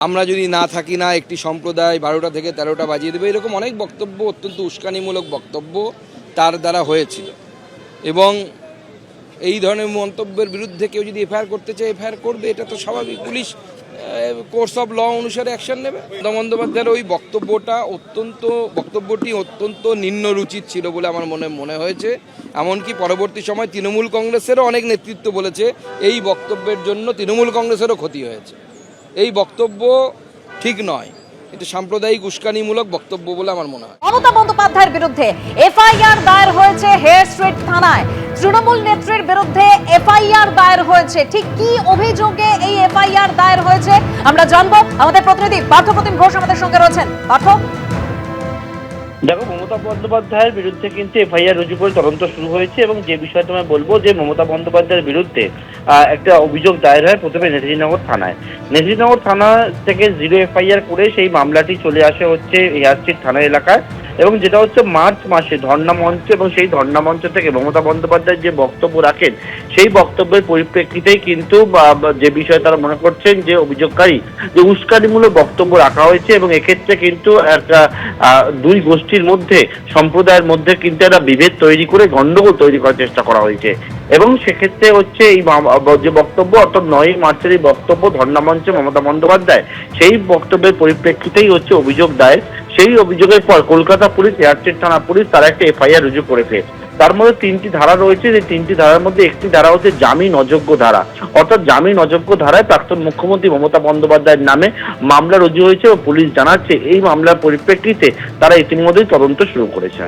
আমরা যদি না থাকি না একটি সম্প্রদায় 12টা থেকে 13টা বাজিয়ে দেবে, এরকম অনেক বক্তব্য, অত্যন্ত উস্কানিমূলক বক্তব্য তার দ্বারা হয়েছিল। এবং এই ধরনের মন্তব্যের বিরুদ্ধে কেউ যদি এফআইআর করতে চায় এফআইআর করবে, এটা তো স্বাভাবিক। পুলিশ কোর্স অফ ল অনুসারে অ্যাকশন নেবে। মমতা বন্দ্যোপাধ্যায়ের ওই বক্তব্যটি অত্যন্ত নিম্নরুচিত ছিল বলে আমার মনে হয়েছে। এমনকি পরবর্তী সময় তৃণমূল কংগ্রেসেরও অনেক নেতৃত্ব বলেছে এই বক্তব্যের জন্য তৃণমূল কংগ্রেসেরও ক্ষতি হয়েছে। এই বক্তব্য ঠিক নয়, এটা সাম্প্রদায়িক উস্কানিমূলক বক্তব্য বলে আমার মনে হয়। মমতা বন্দ্যোপাধ্যায়ের বিরুদ্ধে এফআইআর দায়ের হয়েছে হেয়ার স্ট্রিট থানায়। তৃণমূল নেত্রীর বিরুদ্ধে এফআইআর দায়ের হয়েছে। ঠিক কি অভিযোগে এই এফআইআর দায়ের হয়েছে আমরা জানবো। আমাদের প্রতিনিধি পার্থপ্রতিম ঘোষ আমাদের সঙ্গে রয়েছেন। পার্থ, দেখো, মমতা বন্দ্যোপাধ্যায়ের বিরুদ্ধে কিন্তু এফআইআর রুজু করে তদন্ত শুরু হয়েছে এবং যে বিষয়ে তোমায় বলবো যে মমতা বন্দ্যোপাধ্যায়ের বিরুদ্ধে একটা অভিযোগ দায়ের হয় প্রথমে নেতাজিনগর থানায়। নেতাজিনগর থানা থেকে 0 এফআইআর করে সেই মামলাটি চলে আসে হচ্ছে হেয়ার স্ট্রিট থানা এলাকায়, এবং যেটা হচ্ছে মার্চ মাসে ধর্ণা মঞ্চ, এবং সেই ধর্ণা মঞ্চ থেকে মমতা বন্দ্যোপাধ্যায় যে বক্তব্য রাখেন সেই বক্তব্যের পরিপ্রেক্ষিতেই কিন্তু যে বিষয়ে তারা মনে করছেন যে অভিযোগকারী যে উস্কানিমূলক বক্তব্য রাখা হয়েছে, এবং এক্ষেত্রে কিন্তু একটা দুই গোষ্ঠীর মধ্যে, সম্প্রদায়ের মধ্যে কিন্তু একটা বিভেদ তৈরি করে গন্ডগোল তৈরি করার চেষ্টা করা হয়েছে। এবং সেক্ষেত্রে হচ্ছে এই যে বক্তব্য, অর্থাৎ 9 মার্চের এই বক্তব্য ধর্ণা মঞ্চে মমতা বন্দ্যোপাধ্যায়, সেই বক্তব্যের পরিপ্রেক্ষিতেই হচ্ছে অভিযোগ দায়ের। সেই অভিযোগের পর কলকাতা পুলিশ, হেয়ার স্ট্রিট থানা পুলিশ তারা একটা এফআইআর রুজু করেছে। তার মধ্যে 3টি ধারা রয়েছে। যে 3টি ধারার মধ্যে একটি ধারা হচ্ছে জামিন অযোগ্য ধারা, অর্থাৎ জামিন অযোগ্য ধারায় প্রাক্তন মুখ্যমন্ত্রী মমতা বন্দ্যোপাধ্যায়ের নামে মামলা রুজু হয়েছে ও পুলিশ জানাচ্ছে এই মামলার পরিপ্রেক্ষিতে তারা ইতিমধ্যেই তদন্ত শুরু করেছে।